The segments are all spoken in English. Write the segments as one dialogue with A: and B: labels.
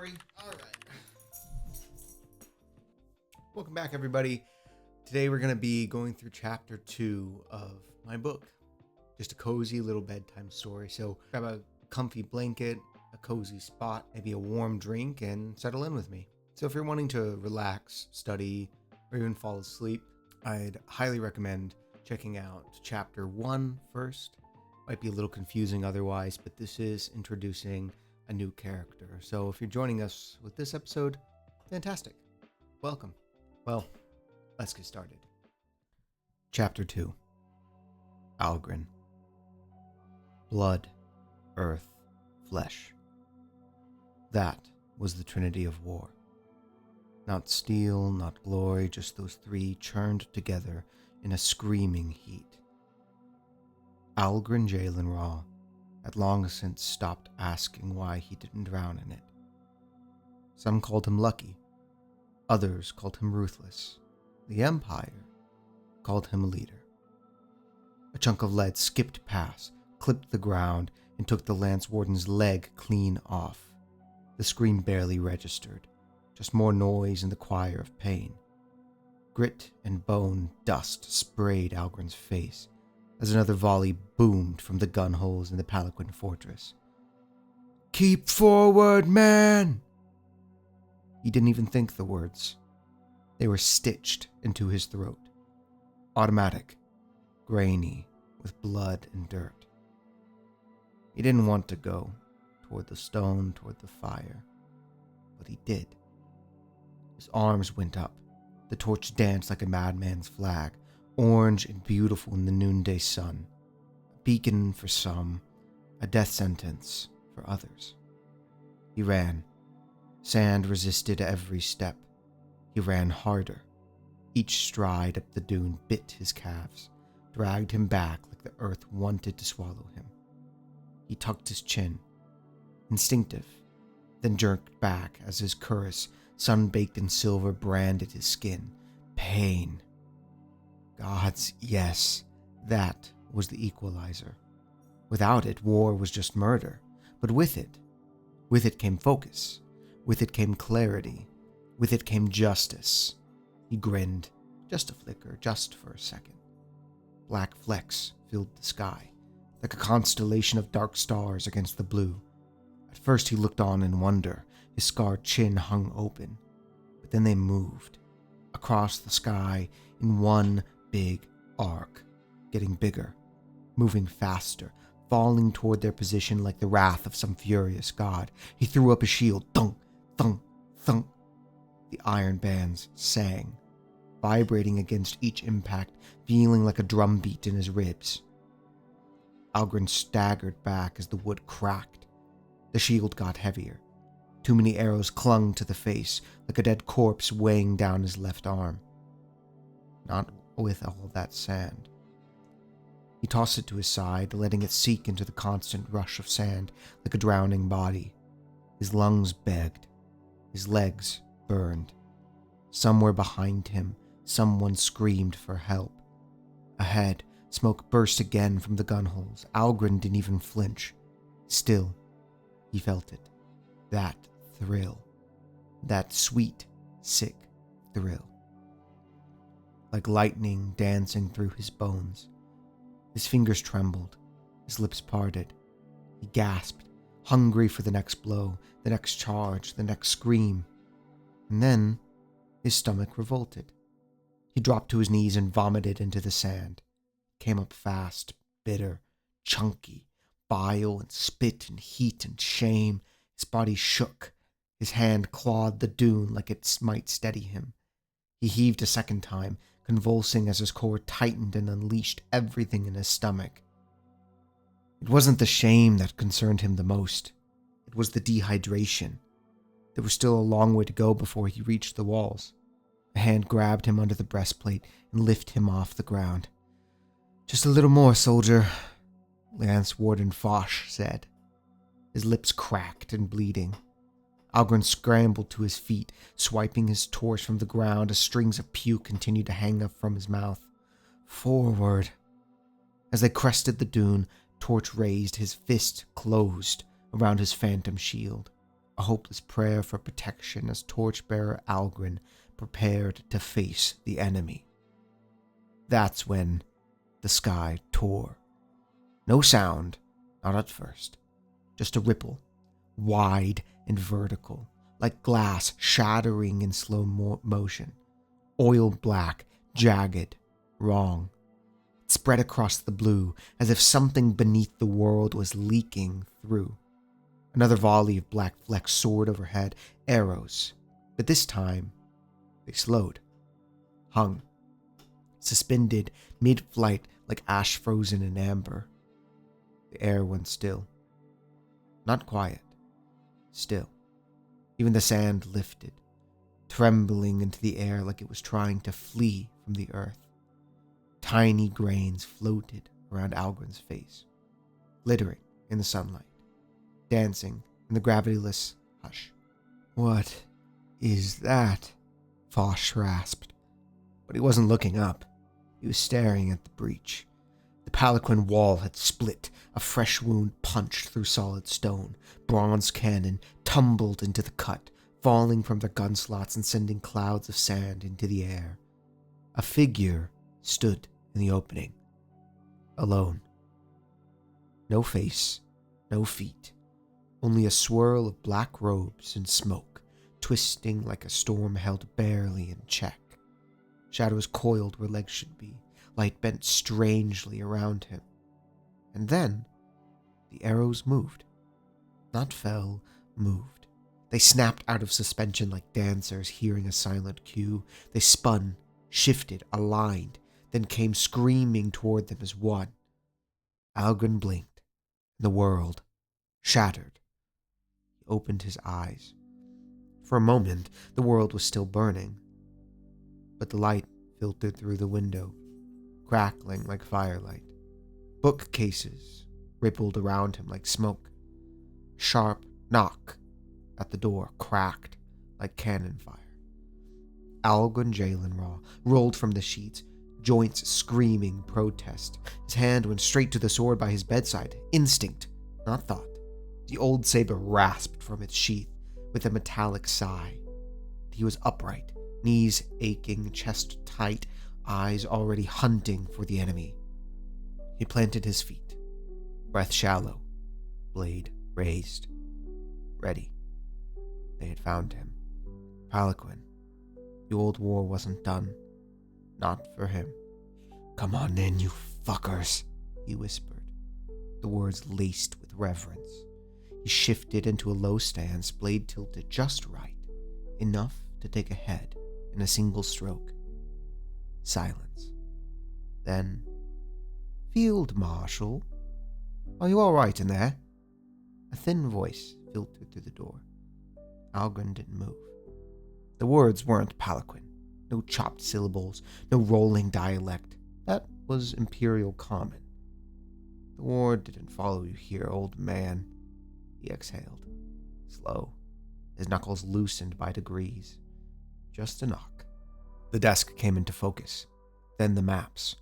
A: story. All right.
B: Welcome back, everybody. Today we're going to be going through chapter 2 of my book. Just a cozy little bedtime story. So grab a comfy blanket, a cozy spot, maybe a warm drink, and settle in with me. So if you're wanting to relax, study, or even fall asleep, I'd highly recommend checking out chapter 1 first. Might be a little confusing otherwise, but this is introducing a new character. So if you're joining us with this episode, fantastic. Welcome. Well, let's get started. Chapter 2. Algren. Blood, earth, flesh. That was the trinity of war. Not steel, not glory, just those three churned together in a screaming heat. Algren Jalen Raw had long since stopped asking why he didn't drown in it. Some called him lucky. Others called him ruthless. The Empire called him a leader. A chunk of lead skipped past, clipped the ground, and took the Lance Warden's leg clean off. The scream barely registered, just more noise in the choir of pain. Grit and bone dust sprayed Algren's face as another volley boomed from the gun holes in the Palaquin fortress. "Keep forward, man!" He didn't even think the words. They were stitched into his throat. Automatic, grainy, with blood and dirt. He didn't want to go toward the stone, toward the fire, but he did. His arms went up. The torch danced like a madman's flag, orange and beautiful in the noonday sun. A beacon for some, a death sentence for others. He ran. Sand resisted every step. He ran harder. Each stride up the dune bit his calves, dragged him back like the earth wanted to swallow him. He tucked his chin, instinctive, then jerked back as his cuirass, sun-baked in silver, branded his skin. Pain. Gods, yes, that was the equalizer. Without it, war was just murder. But with it came focus. With it came clarity. With it came justice. He grinned, just a flicker, just for a second. Black flecks filled the sky, like a constellation of dark stars against the blue. At first he looked on in wonder, his scarred chin hung open. But then they moved, across the sky in one big arc, getting bigger, moving faster, falling toward their position like the wrath of some furious god. He threw up his shield, thunk, thunk, thunk. The iron bands sang, vibrating against each impact, feeling like a drumbeat in his ribs. Algren staggered back as the wood cracked. The shield got heavier. Too many arrows clung to the face, like a dead corpse weighing down his left arm. Not with all that sand. He tossed it to his side, letting it seek into the constant rush of sand like a drowning body. His lungs begged. His legs burned. Somewhere behind him, someone screamed for help. Ahead, smoke burst again from the gun holes. Algren didn't even flinch. Still, he felt it. That thrill. That sweet, sick thrill. Like lightning dancing through his bones. His fingers trembled. His lips parted. He gasped, hungry for the next blow, the next charge, the next scream. And then his stomach revolted. He dropped to his knees and vomited into the sand. Came up fast, bitter, chunky, bile and spit and heat and shame. His body shook. His hand clawed the dune like it might steady him. He heaved a second time, convulsing as his core tightened and unleashed everything in his stomach. It wasn't the shame that concerned him the most. It was the dehydration. There was still a long way to go before he reached the walls. A hand grabbed him under the breastplate and lifted him off the ground. "Just a little more, soldier," Lance Warden Foch said. His lips cracked and bleeding. Algren scrambled to his feet, swiping his torch from the ground as strings of puke continued to hang up from his mouth. Forward. As they crested the dune, Torch raised, his fist closed around his phantom shield. a hopeless prayer for protection as torchbearer Algren prepared to face the enemy. That's when the sky tore. No sound, not at first, just a ripple, wide and vertical, like glass shattering in slow motion. Oil black, jagged, wrong. It spread across the blue as if something beneath the world was leaking through. Another volley of black flecks soared overhead, arrows, but this time they slowed, hung, suspended mid-flight like ash frozen in amber. The air went still. Not quiet, still. Even the sand lifted, trembling into the air like it was trying to flee from the earth. Tiny grains floated around Algren's face, glittering in the sunlight, dancing in the gravityless hush. "What is that?" Foch rasped. But he wasn't looking up. He was staring at the breach. The palanquin wall had split, a fresh wound punched through solid stone. Bronze cannon tumbled into the cut, falling from their gun slots and sending clouds of sand into the air. A figure stood in the opening, alone. No face, no feet, only a swirl of black robes and smoke, twisting like a storm held barely in check. Shadows coiled where legs should be, light bent strangely around him. And then, the arrows moved. Not fell, moved. They snapped out of suspension like dancers hearing a silent cue. They spun, shifted, aligned, then came screaming toward them as one. Algren blinked, and the world shattered. He opened his eyes. For a moment, the world was still burning, but the light filtered through the window, crackling like firelight. Bookcases rippled around him like smoke. Sharp knock at the door cracked like cannon fire. Algren Jalenraw rolled from the sheets, joints screaming protest. His hand went straight to the sword by his bedside. Instinct, not thought. The old saber rasped from its sheath with a metallic sigh. He was upright, knees aching, chest tight, eyes already hunting for the enemy. He planted his feet, breath shallow, blade raised, ready. They had found him. Palanquin. The old war wasn't done. Not for him. "Come on in, you fuckers," he whispered, the words laced with reverence. He shifted into a low stance, blade tilted just right, enough to take a head in a single stroke. Silence. Then, "Field Marshal, are you all right in there?" A thin voice filtered through the door. Algren didn't move. The words weren't Palanquin. No chopped syllables, no rolling dialect. That was Imperial Common. "The war didn't follow you here, old man," he exhaled. Slow, his knuckles loosened by degrees. Just a knock. The desk came into focus. Then the maps,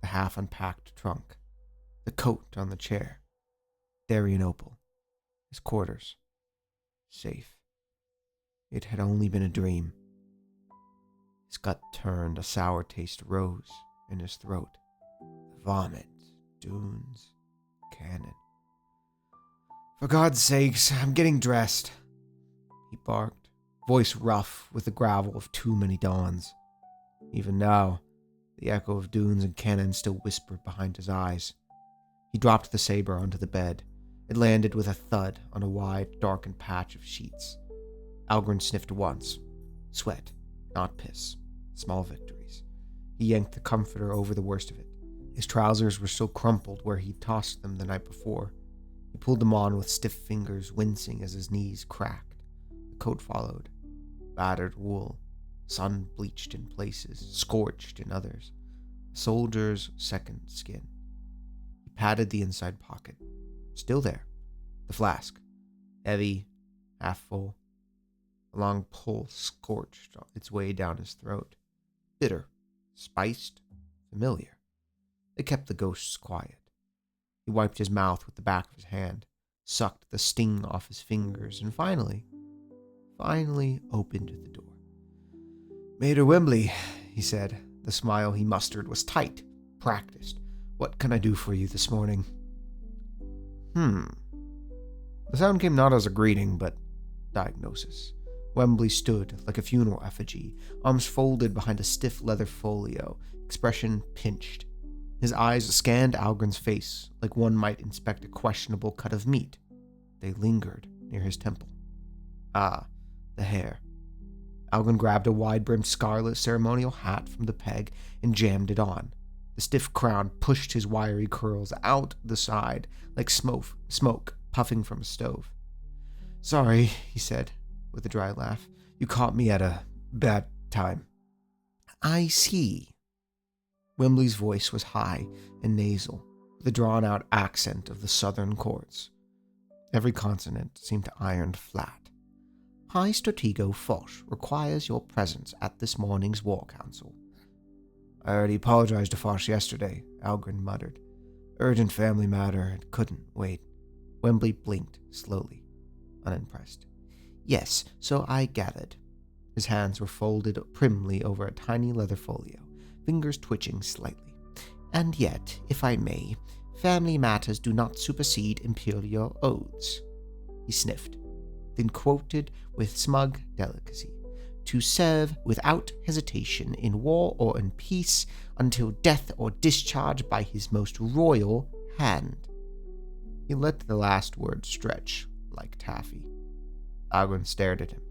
B: the half-unpacked trunk, the coat on the chair. Darien Opal. His quarters. Safe. It had only been a dream. His gut turned, a sour taste rose in his throat. Vomit, dunes, cannon. "For God's sakes, I'm getting dressed," he barked, voice rough with the gravel of too many dawns. Even now, the echo of dunes and cannon still whispered behind his eyes. He dropped the saber onto the bed. It landed with a thud on a wide, darkened patch of sheets. Algren sniffed once. Sweat, not piss. Small victories. He yanked the comforter over the worst of it. His trousers were still crumpled where he'd tossed them the night before. He pulled them on with stiff fingers, wincing as his knees cracked. The coat followed. Battered wool, sun-bleached in places, scorched in others. A soldier's second skin. He patted the inside pocket. Still there. The flask. Heavy, half full. A long pull scorched its way down his throat. Bitter, spiced, familiar. It kept the ghosts quiet. He wiped his mouth with the back of his hand, sucked the sting off his fingers, and finally finally opened the door. "Mater Wembley," he said. The smile he mustered was tight, practiced. "What can I do for you this morning?" The sound came not as a greeting, but diagnosis. Wembley stood like a funeral effigy, arms folded behind a stiff leather folio, expression pinched. His eyes scanned Algren's face like one might inspect a questionable cut of meat. They lingered near his temple. Ah, the hair. Algren grabbed a wide-brimmed scarlet ceremonial hat from the peg and jammed it on. The stiff crown pushed his wiry curls out the side like smoke puffing from a stove. "Sorry," he said, with a dry laugh. "You caught me at a bad time." "I see." Wembley's voice was high and nasal, with a drawn-out accent of the southern courts. Every consonant seemed ironed flat. "High Stratego Foch requires your presence at this morning's war council." "I already apologized to Foch yesterday," Algren muttered. "Urgent family matter, it couldn't wait." Wembley blinked slowly, unimpressed. "Yes, so I gathered." His hands were folded primly over a tiny leather folio, fingers twitching slightly. "And yet, if I may, family matters do not supersede imperial oaths." He sniffed, then quoted with smug delicacy, "To serve without hesitation in war or in peace until death or discharge by his most royal hand." He let the last word stretch like taffy. Algren stared at him.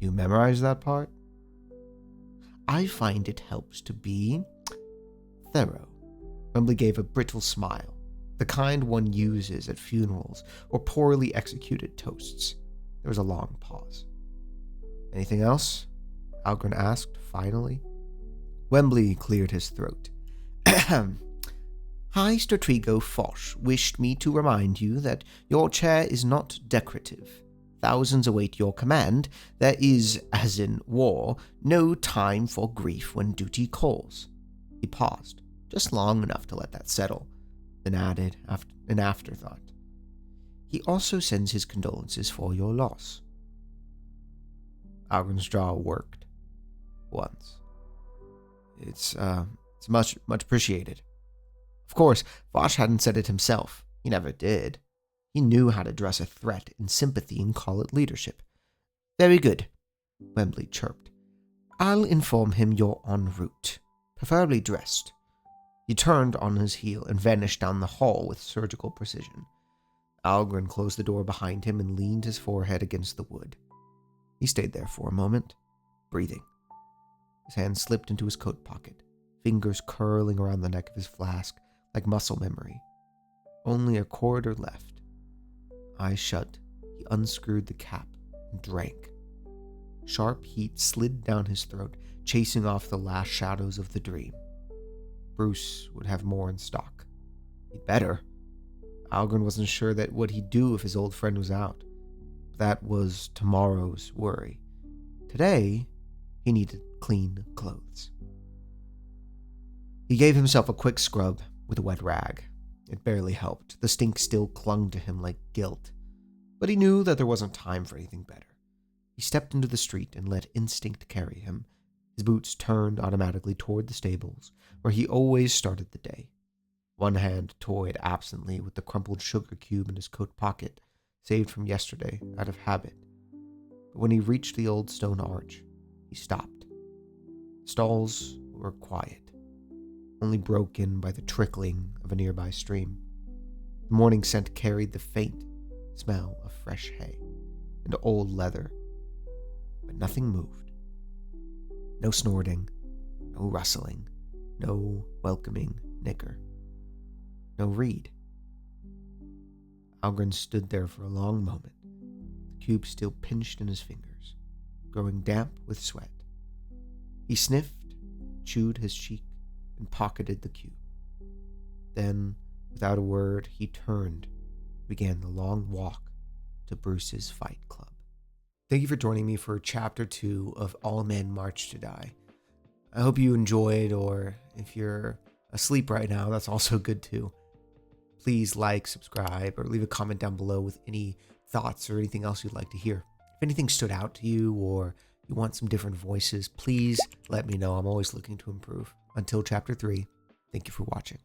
B: "You memorized that part?" "I find it helps to be thorough." Wembley gave a brittle smile, the kind one uses at funerals or poorly executed toasts. There was a long pause. "Anything else?" Algren asked, finally. Wembley cleared his throat. "High Stratego Foch wished me to remind you that your chair is not decorative. Thousands await your command. There is, as in war, no time for grief when duty calls." He paused, just long enough to let that settle, then added, an afterthought, "He also sends his condolences for your loss." Algren's jaw worked. Once. It's much appreciated." Of course, Foch hadn't said it himself. He never did. He knew how to dress a threat in sympathy and call it leadership. "Very good," Wembley chirped. "I'll inform him you're en route, preferably dressed." He turned on his heel and vanished down the hall with surgical precision. Algren closed the door behind him and leaned his forehead against the wood. He stayed there for a moment, breathing. His hand slipped into his coat pocket, fingers curling around the neck of his flask like muscle memory. Only a quarter left. Eyes shut, he unscrewed the cap and drank. Sharp heat slid down his throat, chasing off the last shadows of the dream. Bruce would have more in stock. He'd better. Algren wasn't sure that what he'd do if his old friend was out. That was tomorrow's worry. Today, he needed clean clothes. He gave himself a quick scrub with a wet rag. It barely helped. The stink still clung to him like guilt. But he knew that there wasn't time for anything better. He stepped into the street and let instinct carry him. His boots turned automatically toward the stables, where he always started the day. One hand toyed absently with the crumpled sugar cube in his coat pocket, saved from yesterday out of habit. But when he reached the old stone arch, he stopped. Stalls were quiet, only broken by the trickling of a nearby stream. The morning scent carried the faint smell of fresh hay and old leather, but nothing moved. No snorting, no rustling, no welcoming nicker, no reed. Algren stood there for a long moment, the cube still pinched in his fingers, growing damp with sweat. He sniffed, chewed his cheek, and pocketed the cube. Then, without a word, he turned, began the long walk to Bruce's Fight Club. Thank you for joining me for Chapter 2 of All Men March to Die. I hope you enjoyed, or if you're asleep right now, that's also good too. Please like, subscribe, or leave a comment down below with any thoughts or anything else you'd like to hear. If anything stood out to you or you want some different voices, please let me know. I'm always looking to improve. Until chapter 3, thank you for watching.